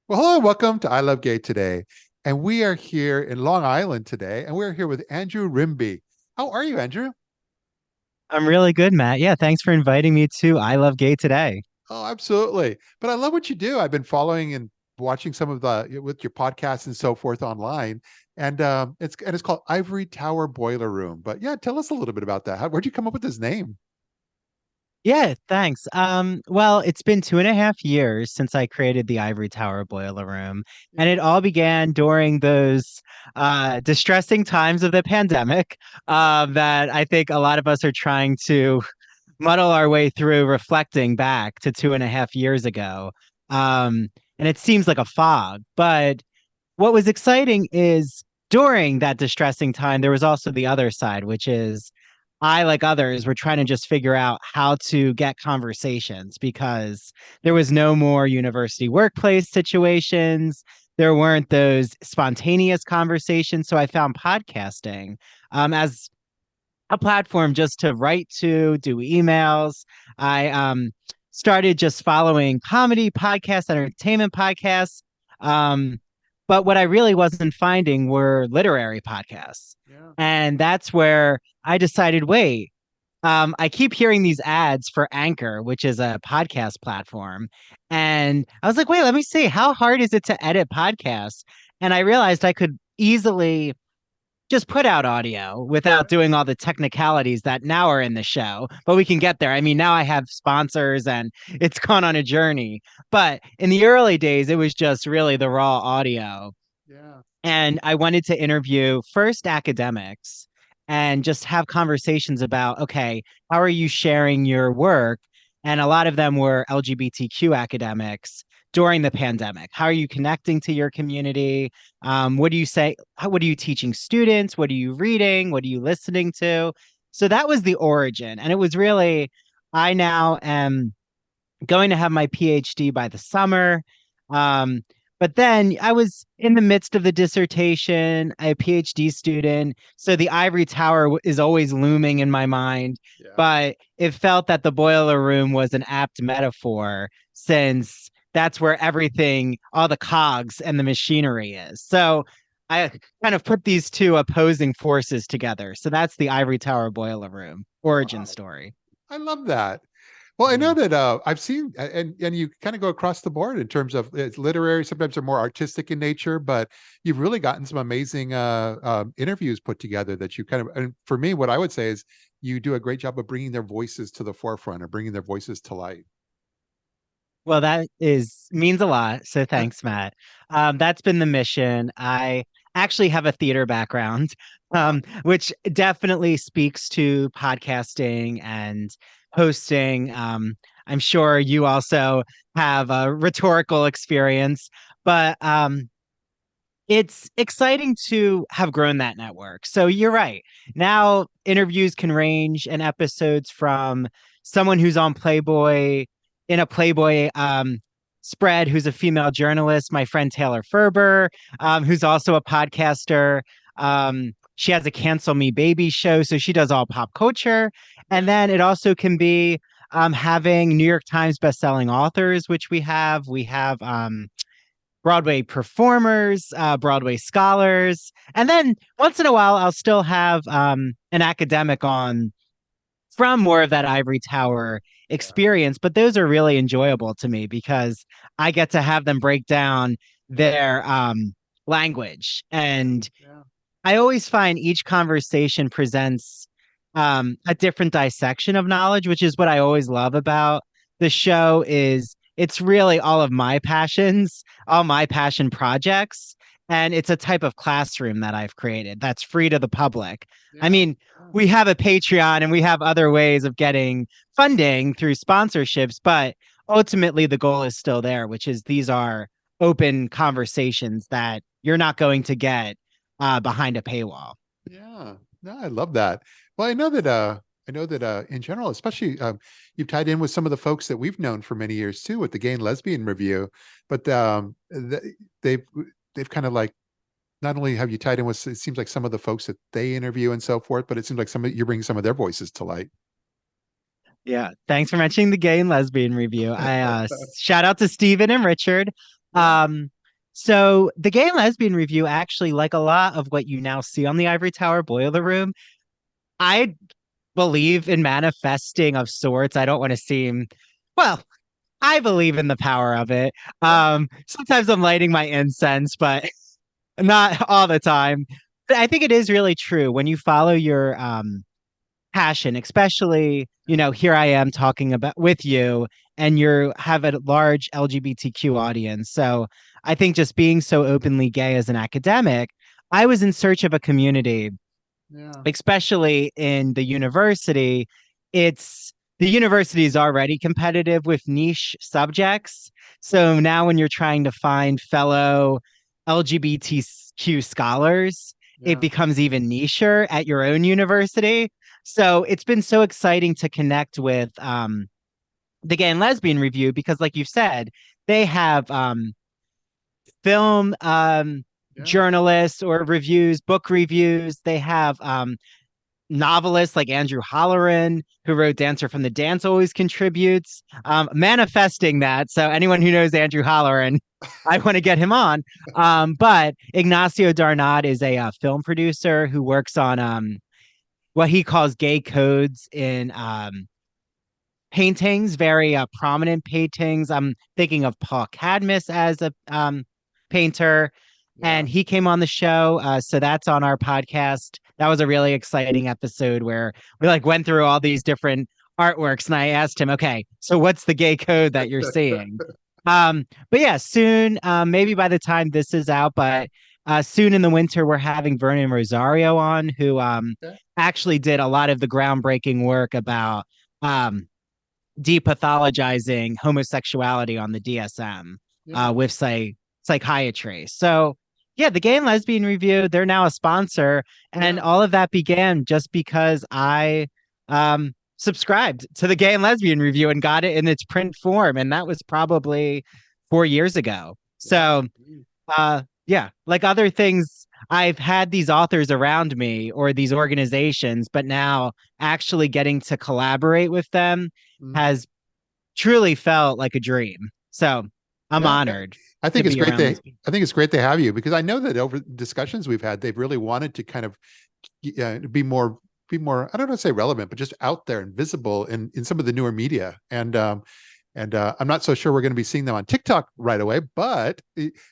Well, hello, welcome to I Love Gay today. And we are here in Long Island today, and we're here with Andrew Rimby. How are you, Andrew? I'm really good, Matt. Yeah, thanks for inviting me to I Love Gay today. Oh, absolutely. But I love what you do. I've been following and watching some of the with your podcasts and so forth online. And it's called Ivory Tower Boiler Room. But yeah, tell us a little bit about that. Where'd you come up with this name? Yeah, thanks. Well, it's been 2.5 years since I created the Ivory Tower Boiler Room, and Yeah. it all began during those distressing times of the pandemic that I think a lot of us are trying to muddle our way through, reflecting back to 2.5 years ago. And it seems like a fog, but what was exciting is during that distressing time, there was also the other side, which is I, like others, were trying to just figure out how to get conversations because there was no more university workplace situations. There weren't those spontaneous conversations. So I found podcasting as a platform just to write to, do emails. I started just following comedy podcasts, entertainment podcasts. Um, but what I really wasn't finding were literary podcasts. Yeah. And that's where I decided, wait, I keep hearing these ads for Anchor, which is a podcast platform. And I was like, wait, let me see. How hard is it to edit podcasts? And I realized I could easily just put out audio without doing all the technicalities that now are in the show, but we can get there. I mean, now I have sponsors and it's gone on a journey. But in the early days, it was just really the raw audio. Yeah. And I wanted to interview first academics and just have conversations about, okay, how are you sharing your work? And a lot of them were LGBTQ academics during the pandemic. How are you connecting to your community? What do you say? What are you teaching students? What are you reading? What are you listening to? So that was the origin. And it was really, I now am going to have my PhD by the summer. Um, but then I was in the midst of the dissertation, a PhD student. So the ivory tower is always looming in my mind. Yeah. But it felt that the boiler room was an apt metaphor since that's where everything, all the cogs and the machinery is. So I kind of put these two opposing forces together. So that's the ivory tower boiler room origin Wow. story. I love that. Well, I know Mm. that I've seen, and you kind of go across the board in terms of it's literary. Sometimes they're more artistic in nature, but you've really gotten some amazing interviews put together that you kind of. And for me, what I would say is you do a great job of bringing their voices to the forefront or bringing their voices to light. Well, that is means a lot. So thanks, Matt. That's been the mission. I actually have a theater background, Wow. which definitely speaks to podcasting and hosting. I'm sure you also have a rhetorical experience, but it's exciting to have grown that network. So you're right. Now interviews can range in episodes from someone who's on Playboy in a Playboy spread who's a female journalist, my friend Taylor Ferber, who's also a podcaster. She has a Cancel Me Baby show, so she does all pop culture. And Yeah. then it also can be having New York Times bestselling authors, which we have. We have Broadway performers, Broadway scholars, and then once in a while I'll still have an academic on from more of that ivory tower Yeah. experience. But those are really enjoyable to me because I get to have them break down their language, and Yeah. I always find each conversation presents a different dissection of knowledge, which is what I always love about the show. Is it's really all of my passions, all my passion projects, and it's a type of classroom that I've created that's free to the public. I Yeah. mean, we have a Patreon and we have other ways of getting funding through sponsorships, but ultimately the goal is still there, which is these are open conversations that you're not going to get behind a paywall. Yeah. No, I love that. Well, I know that in general, especially you've tied in with some of the folks that we've known for many years too with the Gay and Lesbian Review, but they've they've kind of like not only have you tied in with it seems like some of the folks that they interview and so forth, but it seems like you're bringing some of their voices to light. Yeah. Thanks for mentioning the gay and lesbian review. I shout out to Steven and Richard. Yeah. Um, So the Gay and Lesbian Review, actually, like a lot of what you now see on the Ivory Tower Boiler Room, I believe in manifesting of sorts. I don't want to seem, well, I believe in the power of it. Yeah. Sometimes I'm lighting my incense, but not all the time. But I think it is really true when you follow your passion, especially, here I am talking about with you, and you have a large LGBTQ audience. So I think just being so openly gay as an academic, I was in search of a community, Yeah. especially in the university. The university is already competitive with niche subjects. So now when you're trying to find fellow LGBTQ scholars, it Yeah. becomes even nicher at your own university. So it's been so exciting to connect with the Gay and Lesbian Review because, like you said, they have film Yeah. journalists or reviews, book reviews. They have novelists like Andrew Holleran, who wrote Dancer from the Dance, always contributes, manifesting that. So anyone who knows Andrew Holleran, I want to get him on. But Ignacio Darnad is a film producer who works on what he calls gay codes in paintings, very prominent paintings. I'm thinking of Paul Cadmus as a painter, Yeah. and he came on the show. So that's on our podcast. That was a really exciting episode where we like went through all these different artworks, and I asked him, "Okay, so what's the gay code that you're seeing?" But yeah, soon, maybe by the time this is out, but soon in the winter, we're having Vernon Rosario on, who Okay. actually did a lot of the groundbreaking work about um, depathologizing homosexuality on the DSM Yeah. with say psychiatry. So yeah, the Gay and Lesbian Review, they're now a sponsor, and Yeah. all of that began just because I subscribed to the Gay and Lesbian Review and got it in its print form, and that was probably 4 years ago. Yeah. So yeah, like other things, I've had these authors around me or these organizations, but now actually getting to collaborate with them Mm. has truly felt like a dream. So I'm Yeah. honored I to think it's be great around these they people. I think it's great they have you because I know that over discussions we've had, they've really wanted to kind of be more, I don't know say relevant, but just out there and visible in some of the newer media. And I'm not so sure we're going to be seeing them on TikTok right away, but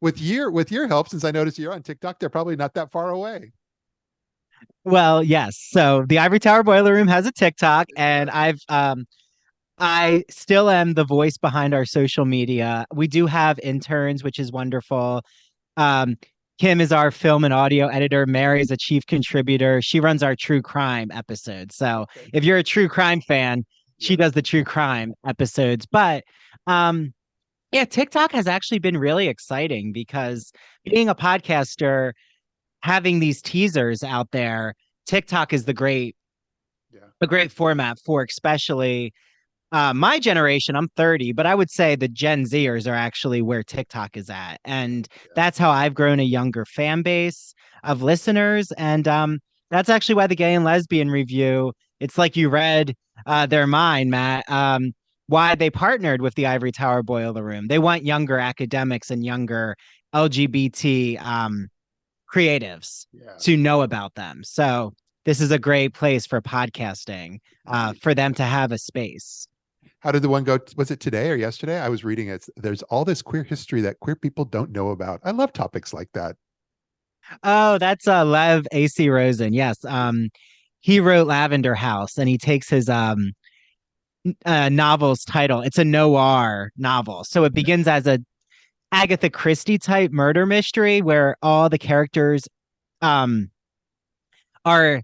with your help, since I noticed you're on TikTok, they're probably not that far away. Well, yes. So the Ivory Tower Boiler Room has a TikTok, and Yeah. I still am the voice behind our social media. We do have interns, which is wonderful. Um, Kim is our film and audio editor. Mary is a chief contributor. She runs our true crime episodes. So Okay. if you're a true crime fan, she Yeah. does the true crime episodes. But um, yeah, TikTok has actually been really exciting because being a podcaster, having these teasers out there, TikTok is Yeah. a great format for especially my generation. I'm 30, but I would say the Gen Zers are actually where TikTok is at. And Yeah. that's how I've grown a younger fan base of listeners. And that's actually why the Gay and Lesbian Review, it's like you read their mind, Matt. Why they partnered with the Ivory Tower Boiler Room. They want younger academics and younger LGBT creatives Yeah. to know about them. So this is a great place for podcasting, Indeed. for them to have a space. How did the one go? Was it today or yesterday? I was reading it. There's all this queer history that queer people don't know about. I love topics like that. Oh, that's Lev AC Rosen. Yes. He wrote Lavender House, and he takes his novel's title. It's a noir novel. So it begins as a Agatha Christie type murder mystery where all the characters um are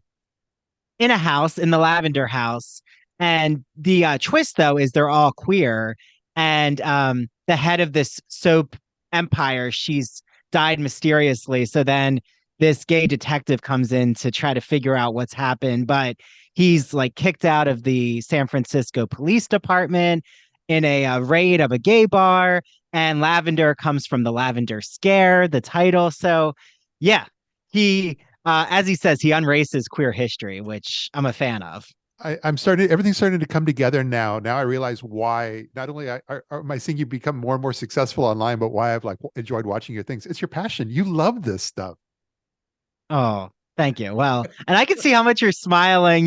in a house, in the Lavender House. And the twist, though, is they're all queer. And the head of this soap empire, she's died mysteriously. So then this gay detective comes in to try to figure out what's happened. But he's like kicked out of the San Francisco Police Department in a raid of a gay bar. And Lavender comes from the Lavender Scare, the title. So, yeah, he as he says, he unraces queer history, which I'm a fan of. Everything's starting to come together now. Now I realize why not only am I seeing you become more and more successful online, but why I've like enjoyed watching your things. It's your passion. You love this stuff. Oh, thank you. Well, and I can see how much you're smiling.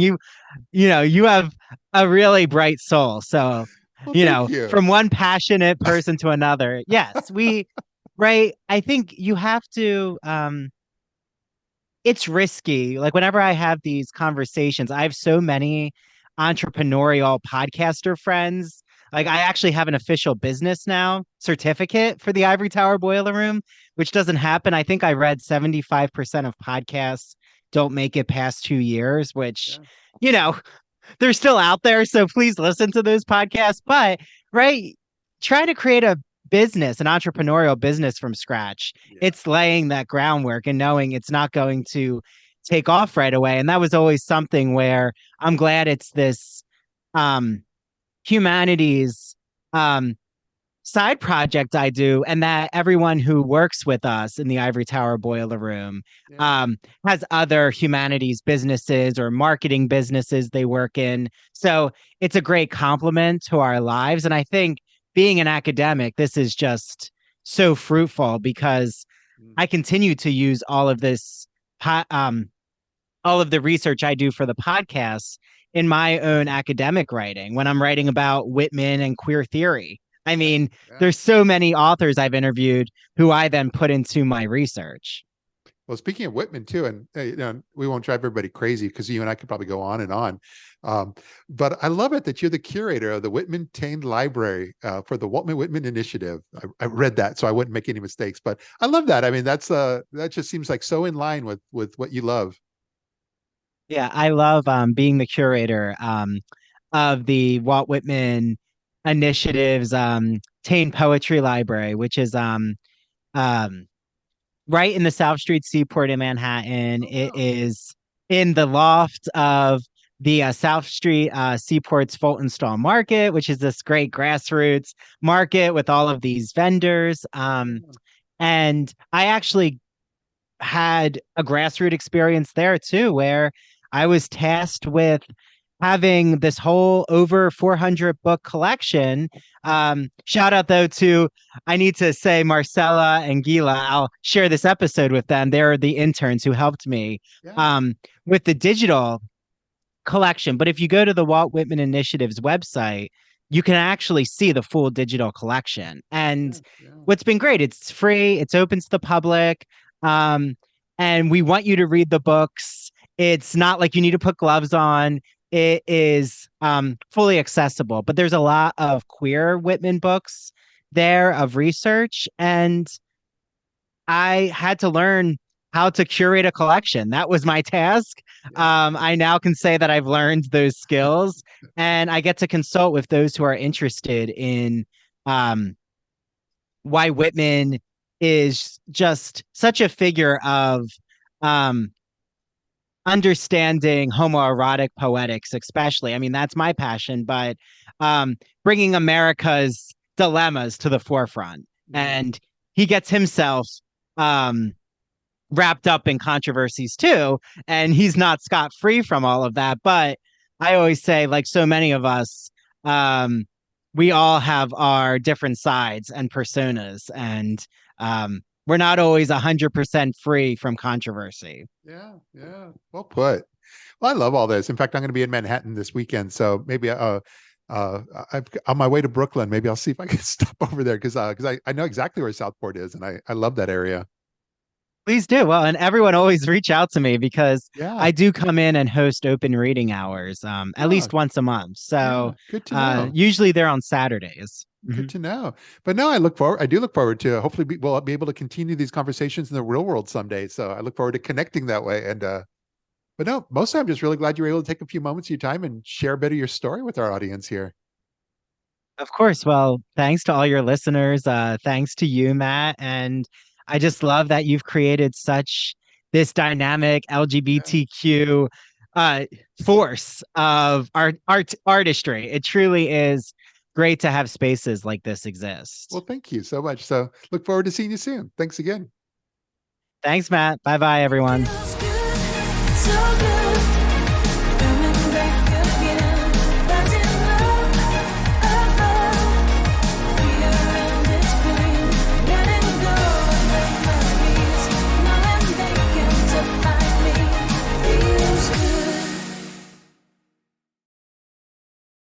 You have a really bright soul. So, Well, thank you. from one passionate person to another. Yes, right. I think you have to, it's risky. Like whenever I have these conversations, I have so many entrepreneurial podcaster friends. Like Yeah. I actually have an official business now certificate for the Ivory Tower Boiler Room, which doesn't happen. I think I read 75% of podcasts don't make it past 2 years, which, Yeah. you know, they're still out there. So please listen to those podcasts. But right, try to create a business, an entrepreneurial business from scratch. Yeah. It's laying that groundwork and knowing it's not going to take off right away. And that was always something where I'm glad it's this um humanities um side project I do, and that everyone who works with us in the Ivory Tower Boiler Room Yeah. um, has other humanities businesses or marketing businesses they work in. So it's a great complement to our lives. And I think being an academic, this is just so fruitful because Mm. I continue to use po- um, all of the research I do for the podcast in my own academic writing when I'm writing about Whitman and queer theory. I Yeah. mean, Yeah. there's so many authors I've interviewed who I then put into my research. Well, speaking of Whitman too, and we won't drive everybody crazy because you and I could probably go on and on. Um, but I love it that you're the curator of the Whitman Tained Library for the Waltman Whitman Initiative. I read that, so I wouldn't make any mistakes. But I love that. I mean, that just seems like so in line with what you love. Yeah, I love being the curator of the Walt Whitman Initiative's Tane Poetry Library, which is um, right in the South Street Seaport in Manhattan. Oh It wow. is in the loft of the South Street Seaport's Fulton Stall Market, which is this great grassroots market with all of these vendors. Yeah. And I actually had a grassroots experience there too, where I was tasked with having this whole over 400 book collection. Shout out though to, I need to say, Marcella and Gila. I'll share this episode with them. They're the interns who helped me Yeah. um, with the digital collection. But if you go to the Walt Whitman Initiative's website, you can actually see the full digital collection. And Yeah. Yeah. what's been great, it's free, it's open to the public. Um, and we want you to read the books. It's not like you need to put gloves on. It is fully accessible, but there's a lot of queer Whitman books there of research. And I had to learn how to curate a collection. That was my task. Yeah. I now can say that I've learned those skills, and I get to consult with those who are interested in um, why Whitman is just such a figure of um, understanding homoerotic poetics, especially. I mean, that's my passion, but bringing America's dilemmas to the forefront. Mm. And he gets himself um, wrapped up in controversies too. And he's not scot free from all of that. But I always say, like so many of us, um, we all have our different sides and personas, and we're not always 100% free from controversy. Yeah. Yeah. Well put. Well, I love all this. In fact, I'm going to be in Manhattan this weekend, so maybe I'm on my way to Brooklyn. Maybe I'll see if I can stop over there because I know exactly where Southport is, and I love that area. Please do. Well, and everyone always reach out to me because Yeah. I do come in and host open reading hours at Oh, least once a month. So yeah. Good to know. usually they're on Saturdays. Good Mhm. to know. But no, I do look forward to hopefully we'll be able to continue these conversations in the real world someday. So I look forward to connecting that way. And but no, mostly I'm just really glad you were able to take a few moments of your time and share a bit of your story with our audience here. Of course. Well, thanks to all your listeners. Thanks to you, Matt. And I just love that you've created such this dynamic Yeah. LGBTQ uh, force of artistry. It truly is great to have spaces like this Well, exist. thank you so much. So look forward to seeing you soon. Thanks again. Thanks, Matt. Bye bye, everyone.